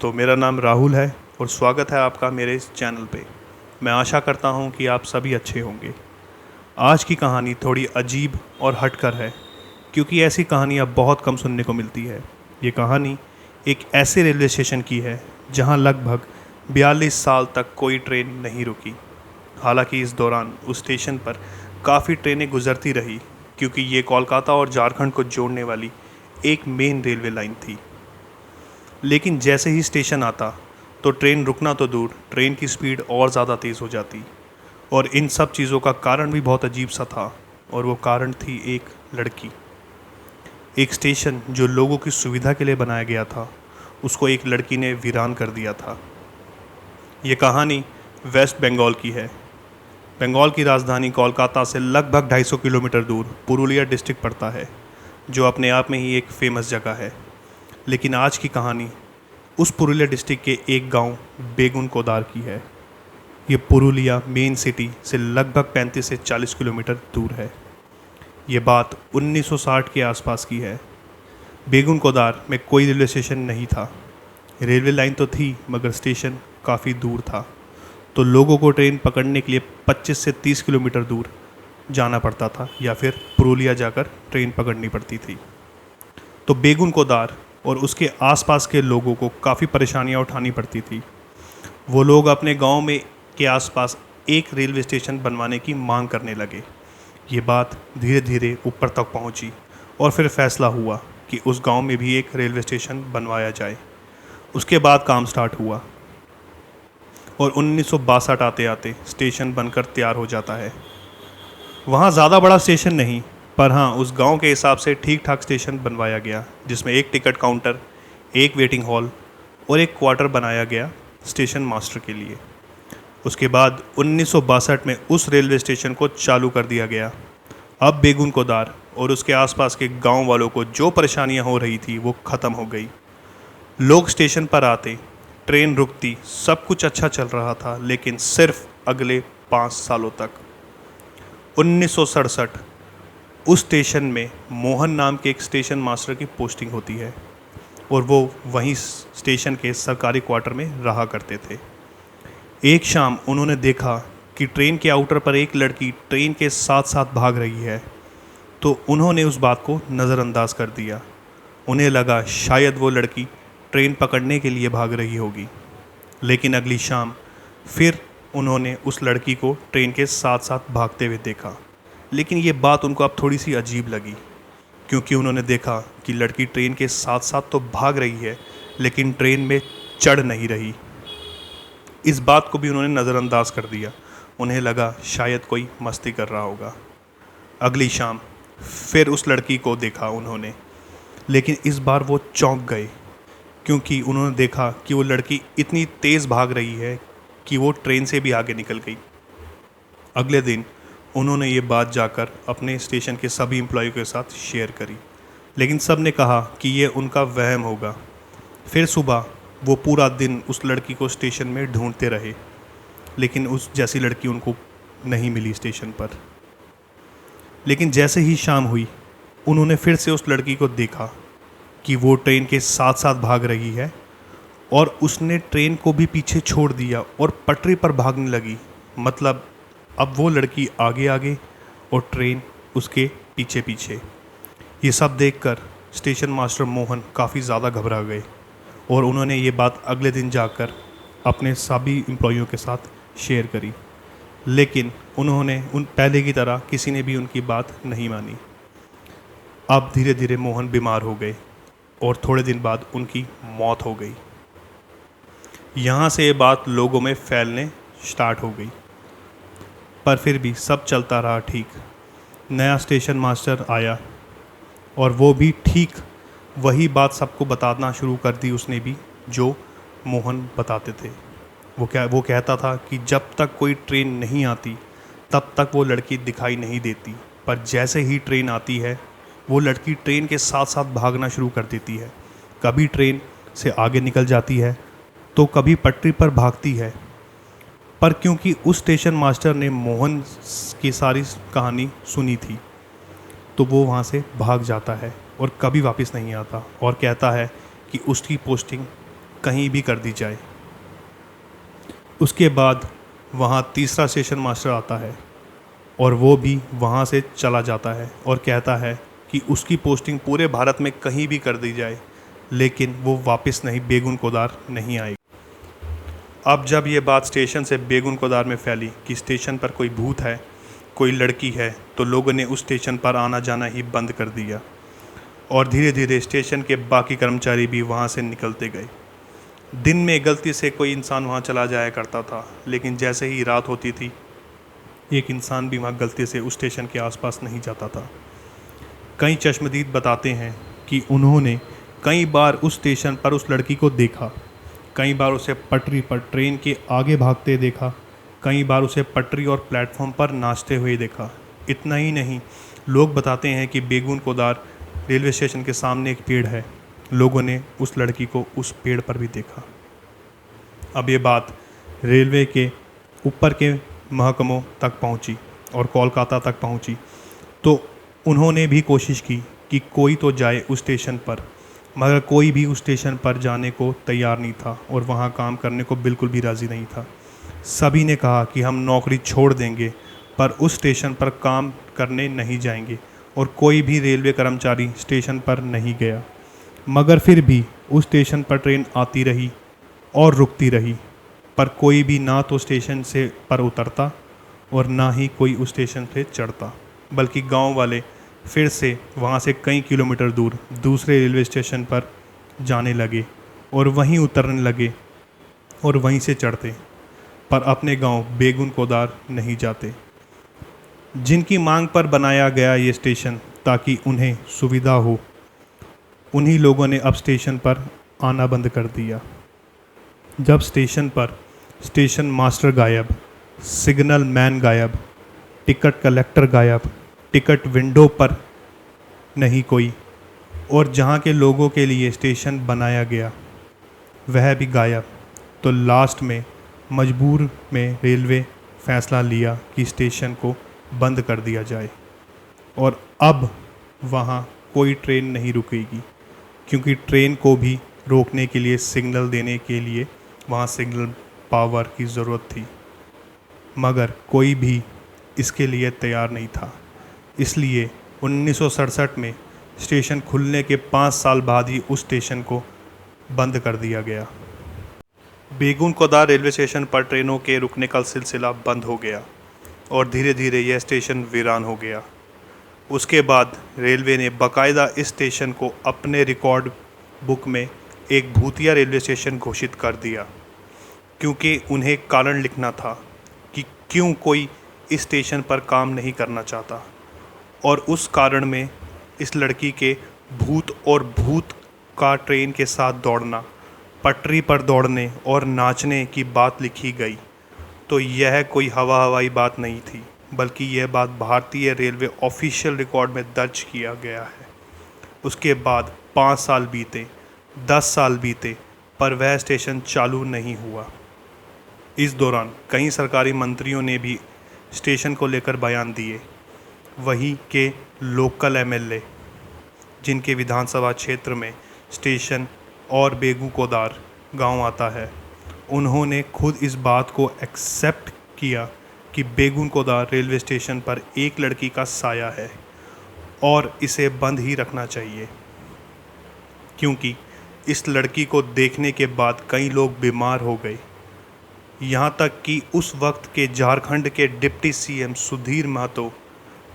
दोस्तों, मेरा नाम राहुल है और स्वागत है आपका मेरे इस चैनल पे। मैं आशा करता हूँ कि आप सभी अच्छे होंगे। आज की कहानी थोड़ी अजीब और हटकर है, क्योंकि ऐसी कहानियाँ बहुत कम सुनने को मिलती है। ये कहानी एक ऐसे रेलवे स्टेशन की है जहाँ लगभग 42 साल तक कोई ट्रेन नहीं रुकी। हालांकि इस दौरान उस स्टेशन पर काफ़ी ट्रेनें गुजरती रही, क्योंकि ये कोलकाता और झारखंड को जोड़ने वाली एक मेन रेलवे लाइन थी। लेकिन जैसे ही स्टेशन आता तो ट्रेन रुकना तो दूर, ट्रेन की स्पीड और ज़्यादा तेज़ हो जाती। और इन सब चीज़ों का कारण भी बहुत अजीब सा था, और वो कारण थी एक लड़की। एक स्टेशन जो लोगों की सुविधा के लिए बनाया गया था, उसको एक लड़की ने वीरान कर दिया था। ये कहानी वेस्ट बंगाल की है। बंगाल की राजधानी कोलकाता से लगभग 250 किलोमीटर दूर पुरुलिया डिस्ट्रिक्ट पड़ता है, जो अपने आप में ही एक फेमस जगह है। लेकिन आज की कहानी उस पुरुलिया डिस्ट्रिक्ट के एक गांव बेगुन कोदार की है। ये पुरुलिया मेन सिटी से लगभग 35 से 40 किलोमीटर दूर है। ये बात 1960 के आसपास की है। बेगुन कोदार में कोई रेलवे स्टेशन नहीं था। रेलवे लाइन तो थी, मगर स्टेशन काफ़ी दूर था, तो लोगों को ट्रेन पकड़ने के लिए 25 से 30 किलोमीटर दूर जाना पड़ता था, या फिर पुरुलिया जाकर ट्रेन पकड़नी पड़ती थी। तो बेगुन कोदार और उसके आसपास के लोगों को काफ़ी परेशानियां उठानी पड़ती थी। वो लोग अपने गांव में के आसपास एक रेलवे स्टेशन बनवाने की मांग करने लगे। ये बात धीरे धीरे ऊपर तक पहुंची और फिर फैसला हुआ कि उस गांव में भी एक रेलवे स्टेशन बनवाया जाए। उसके बाद काम स्टार्ट हुआ और 1962 आते आते स्टेशन बनकर तैयार हो जाता है। वहाँ ज़्यादा बड़ा स्टेशन नहीं, पर हाँ, उस गांव के हिसाब से ठीक ठाक स्टेशन बनवाया गया, जिसमें एक टिकट काउंटर, एक वेटिंग हॉल और एक क्वार्टर बनाया गया स्टेशन मास्टर के लिए। उसके बाद 1962 में उस रेलवे स्टेशन को चालू कर दिया गया। अब बेगुन कोदार और उसके आसपास के गांव वालों को जो परेशानियां हो रही थी वो ख़त्म हो गई। लोग स्टेशन पर आते, ट्रेन रुकती, सब कुछ अच्छा चल रहा था, लेकिन सिर्फ अगले 5 सालों तक। 1967 उस स्टेशन में मोहन नाम के एक स्टेशन मास्टर की पोस्टिंग होती है, और वो वहीं स्टेशन के सरकारी क्वार्टर में रहा करते थे। एक शाम उन्होंने देखा कि ट्रेन के आउटर पर एक लड़की ट्रेन के साथ साथ भाग रही है, तो उन्होंने उस बात को नज़रअंदाज कर दिया। उन्हें लगा शायद वो लड़की ट्रेन पकड़ने के लिए भाग रही होगी। लेकिन अगली शाम फिर उन्होंने उस लड़की को ट्रेन के साथ साथ भागते हुए देखा। लेकिन ये बात उनको अब थोड़ी सी अजीब लगी, क्योंकि उन्होंने देखा कि लड़की ट्रेन के साथ साथ तो भाग रही है, लेकिन ट्रेन में चढ़ नहीं रही। इस बात को भी उन्होंने नज़रअंदाज कर दिया। उन्हें लगा शायद कोई मस्ती कर रहा होगा। अगली शाम फिर उस लड़की को देखा उन्होंने, लेकिन इस बार वो चौंक गए, क्योंकि उन्होंने देखा कि वो लड़की इतनी तेज़ भाग रही है कि वो ट्रेन से भी आगे निकल गई। अगले दिन उन्होंने ये बात जाकर अपने स्टेशन के सभी एम्प्लॉय के साथ शेयर करी, लेकिन सब ने कहा कि ये उनका वहम होगा। फिर सुबह वो पूरा दिन उस लड़की को स्टेशन में ढूंढते रहे, लेकिन उस जैसी लड़की उनको नहीं मिली स्टेशन पर। लेकिन जैसे ही शाम हुई, उन्होंने फिर से उस लड़की को देखा कि वो ट्रेन के साथ साथ भाग रही है, और उसने ट्रेन को भी पीछे छोड़ दिया और पटरी पर भागने लगी। मतलब अब वो लड़की आगे आगे और ट्रेन उसके पीछे पीछे। ये सब देखकर स्टेशन मास्टर मोहन काफ़ी ज़्यादा घबरा गए, और उन्होंने ये बात अगले दिन जाकर अपने सभी एम्प्लॉइयों के साथ शेयर करी। लेकिन उन्होंने उन पहले की तरह किसी ने भी उनकी बात नहीं मानी। अब धीरे धीरे मोहन बीमार हो गए, और थोड़े दिन बाद उनकी मौत हो गई। यहाँ से ये बात लोगों में फैलने स्टार्ट हो गई, पर फिर भी सब चलता रहा ठीक। नया स्टेशन मास्टर आया, और वो भी ठीक वही बात सबको बताना शुरू कर दी उसने भी, जो मोहन बताते थे। वो कहता था कि जब तक कोई ट्रेन नहीं आती तब तक वो लड़की दिखाई नहीं देती, पर जैसे ही ट्रेन आती है वो लड़की ट्रेन के साथ साथ भागना शुरू कर देती है। कभी ट्रेन से आगे निकल जाती है, तो कभी पटरी पर भागती है। पर क्योंकि उस स्टेशन मास्टर ने मोहन की सारी कहानी सुनी थी, तो वो वहाँ से भाग जाता है और कभी वापस नहीं आता, और कहता है कि उसकी पोस्टिंग कहीं भी कर दी जाए। उसके बाद वहाँ तीसरा स्टेशन मास्टर आता है और वो भी वहाँ से चला जाता है और कहता है कि उसकी पोस्टिंग पूरे भारत में कहीं भी कर दी जाए, लेकिन वो वापस नहीं बेगुन कोदार नहीं आएगी। अब जब ये बात स्टेशन से बेगुन कोदार में फैली कि स्टेशन पर कोई भूत है, कोई लड़की है, तो लोगों ने उस स्टेशन पर आना जाना ही बंद कर दिया और धीरे धीरे स्टेशन के बाकी कर्मचारी भी वहाँ से निकलते गए। दिन में गलती से कोई इंसान वहाँ चला जाया करता था, लेकिन जैसे ही रात होती थी एक इंसान भी वहाँ गलती से उस स्टेशन के आसपास नहीं जाता था। कई चश्मदीद बताते हैं कि उन्होंने कई बार उस स्टेशन पर उस लड़की को देखा, कई बार उसे पटरी पर ट्रेन के आगे भागते देखा, कई बार उसे पटरी और प्लेटफॉर्म पर नाचते हुए देखा। इतना ही नहीं, लोग बताते हैं कि बेगुन कोदार रेलवे स्टेशन के सामने एक पेड़ है, लोगों ने उस लड़की को उस पेड़ पर भी देखा। अब ये बात रेलवे के ऊपर के महकमों तक पहुंची और कोलकाता तक पहुंची, तो उन्होंने भी कोशिश की कि कोई तो जाए उस स्टेशन पर, मगर कोई भी उस स्टेशन पर जाने को तैयार नहीं था और वहाँ काम करने को बिल्कुल भी राज़ी नहीं था। सभी ने कहा कि हम नौकरी छोड़ देंगे पर उस स्टेशन पर काम करने नहीं जाएंगे, और कोई भी रेलवे कर्मचारी स्टेशन पर नहीं गया। मगर फिर भी उस स्टेशन पर ट्रेन आती रही और रुकती रही, पर कोई भी ना तो स्टेशन से पर उतरता और ना ही कोई उस स्टेशन से चढ़ता, बल्कि गांव वाले फिर से वहां से कई किलोमीटर दूर दूसरे रेलवे स्टेशन पर जाने लगे और वहीं उतरने लगे और वहीं से चढ़ते, पर अपने गांव बेगुन कोदार नहीं जाते। जिनकी मांग पर बनाया गया ये स्टेशन ताकि उन्हें सुविधा हो, उन्हीं लोगों ने अब स्टेशन पर आना बंद कर दिया। जब स्टेशन पर स्टेशन मास्टर गायब, सिग्नल मैन गायब, टिकट कलेक्टर गायब, टिकट विंडो पर नहीं कोई, और जहाँ के लोगों के लिए स्टेशन बनाया गया वह भी गायब, तो लास्ट में मजबूर में रेलवे फैसला लिया कि स्टेशन को बंद कर दिया जाए और अब वहाँ कोई ट्रेन नहीं रुकेगी, क्योंकि ट्रेन को भी रोकने के लिए सिग्नल देने के लिए वहाँ सिग्नल पावर की ज़रूरत थी, मगर कोई भी इसके लिए तैयार नहीं था। इसलिए 1967 में स्टेशन खुलने के 5 साल बाद ही उस स्टेशन को बंद कर दिया गया। बेगुन कोदार रेलवे स्टेशन पर ट्रेनों के रुकने का सिलसिला बंद हो गया और धीरे धीरे यह स्टेशन वीरान हो गया। उसके बाद रेलवे ने बाकायदा इस स्टेशन को अपने रिकॉर्ड बुक में एक भूतिया रेलवे स्टेशन घोषित कर दिया, क्योंकि उन्हें कारण लिखना था कि क्यों कोई इस स्टेशन पर काम नहीं करना चाहता, और उस कारण में इस लड़की के भूत और भूत का ट्रेन के साथ दौड़ना, पटरी पर दौड़ने और नाचने की बात लिखी गई। तो यह कोई हवाई बात नहीं थी, बल्कि यह बात भारतीय रेलवे ऑफिशियल रिकॉर्ड में दर्ज किया गया है। उसके बाद 5 साल बीते, 10 साल बीते, पर वह स्टेशन चालू नहीं हुआ। इस दौरान कई सरकारी मंत्रियों ने भी स्टेशन को लेकर बयान दिए। वहीं के लोकल एमएलए, जिनके विधानसभा क्षेत्र में स्टेशन और बेगुन कोदार गांव आता है, उन्होंने खुद इस बात को एक्सेप्ट किया कि बेगुन कोदार रेलवे स्टेशन पर एक लड़की का साया है और इसे बंद ही रखना चाहिए, क्योंकि इस लड़की को देखने के बाद कई लोग बीमार हो गए। यहाँ तक कि उस वक्त के झारखंड के डिप्टी सीएम सुधीर महतो,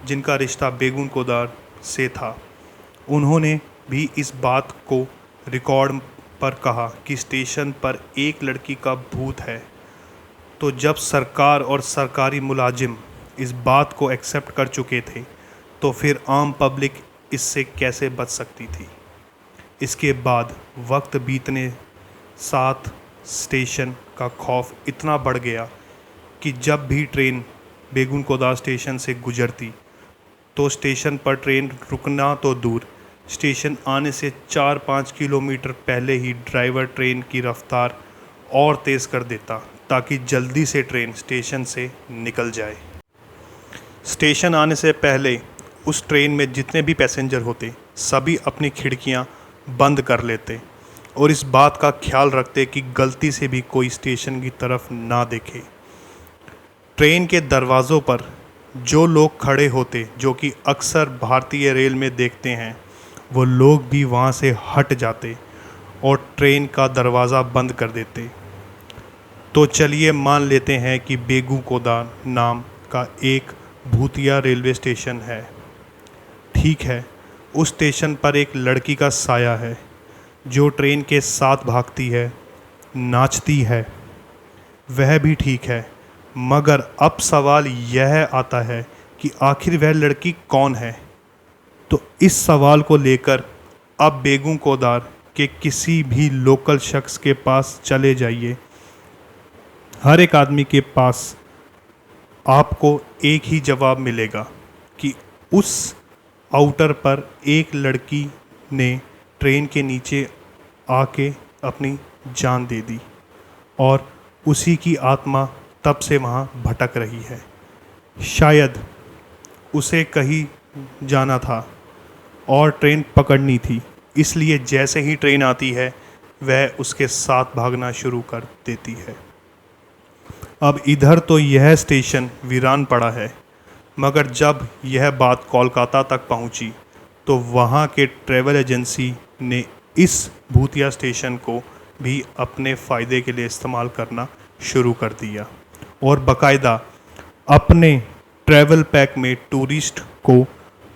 जिनका रिश्ता बेगुन कोदार से था, उन्होंने भी इस बात को रिकॉर्ड पर कहा कि स्टेशन पर एक लड़की का भूत है। तो जब सरकार और सरकारी मुलाजिम इस बात को एक्सेप्ट कर चुके थे, तो फिर आम पब्लिक इससे कैसे बच सकती थी। इसके बाद वक्त बीतने साथ स्टेशन का खौफ इतना बढ़ गया कि जब भी ट्रेन बेगुन कोदार स्टेशन से गुजरती तो स्टेशन पर ट्रेन रुकना तो दूर, स्टेशन आने से 4-5 किलोमीटर पहले ही ड्राइवर ट्रेन की रफ्तार और तेज़ कर देता ताकि जल्दी से ट्रेन स्टेशन से निकल जाए। स्टेशन आने से पहले उस ट्रेन में जितने भी पैसेंजर होते सभी अपनी खिड़कियां बंद कर लेते और इस बात का ख्याल रखते कि गलती से भी कोई स्टेशन की तरफ ना देखे। ट्रेन के दरवाज़ों पर जो लोग खड़े होते, जो कि अक्सर भारतीय रेल में देखते हैं, वो लोग भी वहाँ से हट जाते और ट्रेन का दरवाज़ा बंद कर देते। तो चलिए मान लेते हैं कि बेगूकोदा नाम का एक भूतिया रेलवे स्टेशन है। ठीक है, उस स्टेशन पर एक लड़की का साया है जो ट्रेन के साथ भागती है, नाचती है। वह भी ठीक है, मगर अब सवाल यह आता है कि आखिर वह लड़की कौन है। तो इस सवाल को लेकर अब बेगूकोदार के किसी भी लोकल शख्स के पास चले जाइए, हर एक आदमी के पास आपको एक ही जवाब मिलेगा कि उस आउटर पर एक लड़की ने ट्रेन के नीचे आके अपनी जान दे दी और उसी की आत्मा तब से वहाँ भटक रही है। शायद उसे कहीं जाना था और ट्रेन पकड़नी थी, इसलिए जैसे ही ट्रेन आती है वह उसके साथ भागना शुरू कर देती है। अब इधर तो यह स्टेशन वीरान पड़ा है, मगर जब यह बात कोलकाता तक पहुंची तो वहां के ट्रैवल एजेंसी ने इस भूतिया स्टेशन को भी अपने फ़ायदे के लिए इस्तेमाल करना शुरू कर दिया और बाकायदा अपने ट्रैवल पैक में टूरिस्ट को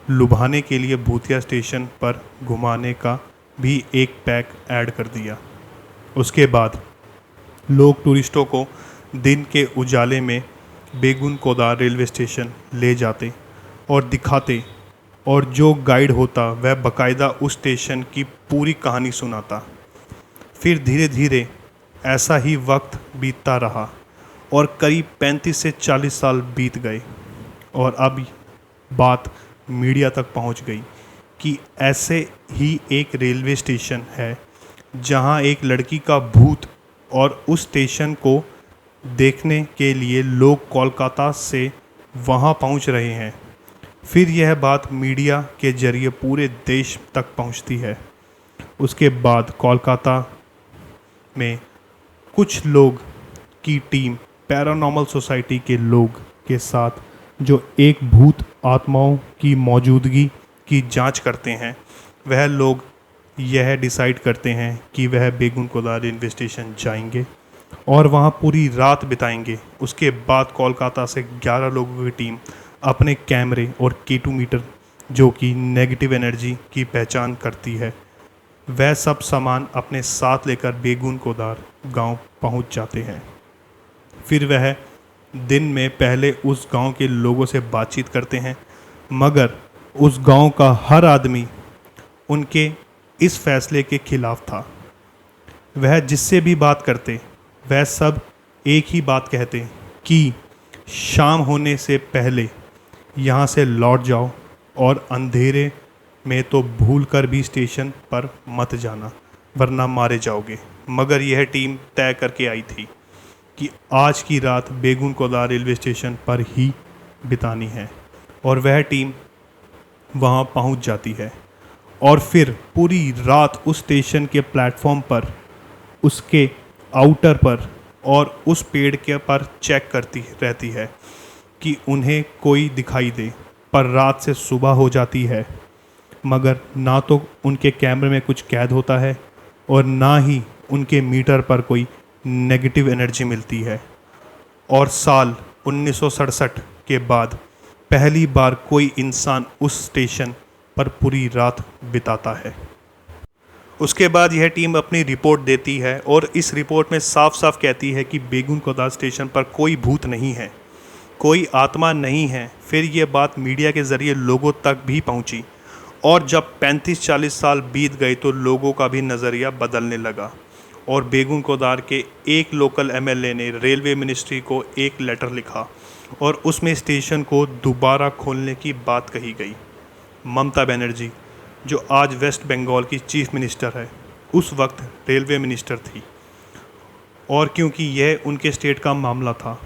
लुभाने के लिए भूतिया स्टेशन पर घुमाने का भी एक पैक ऐड कर दिया। उसके बाद लोग टूरिस्टों को दिन के उजाले में बेगूकोदा रेलवे स्टेशन ले जाते और दिखाते, और जो गाइड होता वह बाकायदा उस स्टेशन की पूरी कहानी सुनाता। फिर धीरे धीरे ऐसा ही वक्त बीतता रहा और करीब 35 से 40 साल बीत गए और अब बात मीडिया तक पहुंच गई कि ऐसे ही एक रेलवे स्टेशन है जहां एक लड़की का भूत, और उस स्टेशन को देखने के लिए लोग कोलकाता से वहां पहुंच रहे हैं। फिर यह बात मीडिया के ज़रिए पूरे देश तक पहुंचती है। उसके बाद कोलकाता में कुछ लोग की टीम पैरानॉर्मल सोसाइटी के लोग के साथ जो एक भूत आत्माओं की मौजूदगी की जांच करते हैं, वह लोग यह डिसाइड करते हैं कि वह बेगूकोदा रेलवे स्टेशन जाएंगे और वहां पूरी रात बिताएंगे। उसके बाद कोलकाता से 11 लोगों की टीम अपने कैमरे और K2 मीटर, जो कि नेगेटिव एनर्जी की पहचान करती है, वह सब सामान अपने साथ लेकर बेगूकोदा गांव पहुंच जाते हैं। फिर वह दिन में पहले उस गांव के लोगों से बातचीत करते हैं, मगर उस गांव का हर आदमी उनके इस फैसले के खिलाफ था। वह जिससे भी बात करते वह सब एक ही बात कहते कि शाम होने से पहले यहाँ से लौट जाओ और अंधेरे में तो भूल कर भी स्टेशन पर मत जाना, वरना मारे जाओगे। मगर यह टीम तय करके आई थी कि आज की रात बेगूकोदा रेलवे स्टेशन पर ही बितानी है, और वह टीम वहाँ पहुँच जाती है और फिर पूरी रात उस स्टेशन के प्लेटफॉर्म पर, उसके आउटर पर और उस पेड़ के पर चेक करती रहती है कि उन्हें कोई दिखाई दे। पर रात से सुबह हो जाती है, मगर ना तो उनके कैमरे में कुछ कैद होता है और ना ही उनके मीटर पर कोई नेगेटिव एनर्जी मिलती है। और साल 1967 के बाद पहली बार कोई इंसान उस स्टेशन पर पूरी रात बिताता है। उसके बाद यह टीम अपनी रिपोर्ट देती है और इस रिपोर्ट में साफ साफ कहती है कि बेगूकोदा स्टेशन पर कोई भूत नहीं है, कोई आत्मा नहीं है। फिर यह बात मीडिया के ज़रिए लोगों तक भी पहुंची, और जब 35-40 साल बीत गए तो लोगों का भी नज़रिया बदलने लगा और बेगूकोदा के एक लोकल एमएलए ने रेलवे मिनिस्ट्री को एक लेटर लिखा और उसमें स्टेशन को दोबारा खोलने की बात कही गई। ममता बनर्जी, जो आज वेस्ट बंगाल की चीफ मिनिस्टर है, उस वक्त रेलवे मिनिस्टर थी, और क्योंकि यह उनके स्टेट का मामला था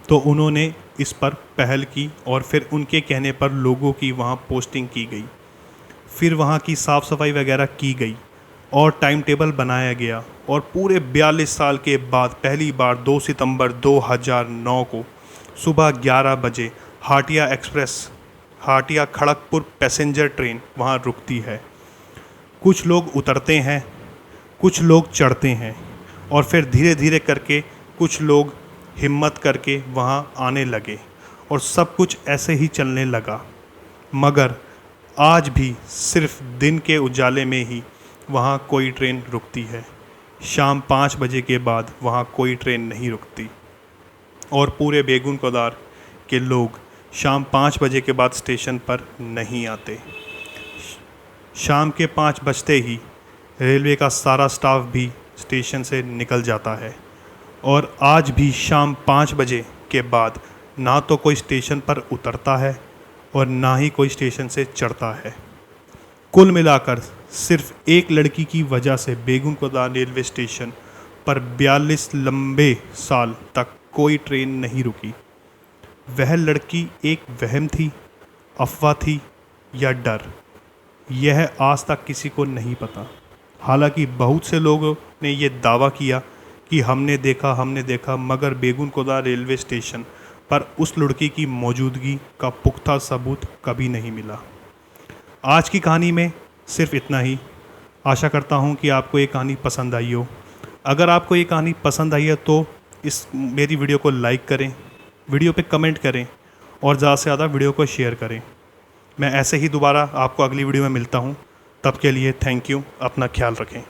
तो उन्होंने इस पर पहल की और फिर उनके कहने पर लोगों की वहाँ पोस्टिंग की गई। फिर वहाँ की साफ़ सफाई वगैरह की गई और टाइम टेबल बनाया गया और पूरे 42 साल के बाद पहली बार 2 सितंबर 2009 को सुबह 11 बजे Hatia express, Hatia Kharagpur passenger train वहाँ रुकती है। कुछ लोग उतरते हैं, कुछ लोग चढ़ते हैं और फिर धीरे धीरे करके कुछ लोग हिम्मत करके वहाँ आने लगे और सब कुछ ऐसे ही चलने लगा। मगर आज भी सिर्फ दिन के उजाले में ही वहाँ कोई ट्रेन रुकती है। शाम 5 बजे के बाद वहाँ कोई ट्रेन नहीं रुकती और पूरे बेगुन कोदार के लोग शाम 5 बजे के बाद स्टेशन पर नहीं आते। शाम के 5 बजते ही रेलवे का सारा स्टाफ भी स्टेशन से निकल जाता है और आज भी शाम 5 बजे के बाद ना तो कोई स्टेशन पर उतरता है और ना ही कोई स्टेशन से चढ़ता है। कुल मिलाकर सिर्फ एक लड़की की वजह से बेगुन कोदार रेलवे स्टेशन पर 42 लंबे साल तक कोई ट्रेन नहीं रुकी। वह लड़की एक वहम थी, अफवाह थी या डर, यह आज तक किसी को नहीं पता। हालांकि बहुत से लोगों ने ये दावा किया कि हमने देखा, मगर बेगुन कोदार रेलवे स्टेशन पर उस लड़की की मौजूदगी का पुख्ता सबूत कभी नहीं मिला। आज की कहानी में सिर्फ इतना ही। आशा करता हूँ कि आपको ये कहानी पसंद आई हो। अगर आपको ये कहानी पसंद आई है तो इस मेरी वीडियो को लाइक करें, वीडियो पे कमेंट करें और ज़्यादा से ज़्यादा वीडियो को शेयर करें। मैं ऐसे ही दोबारा आपको अगली वीडियो में मिलता हूँ। तब के लिए थैंक यू। अपना ख्याल रखें।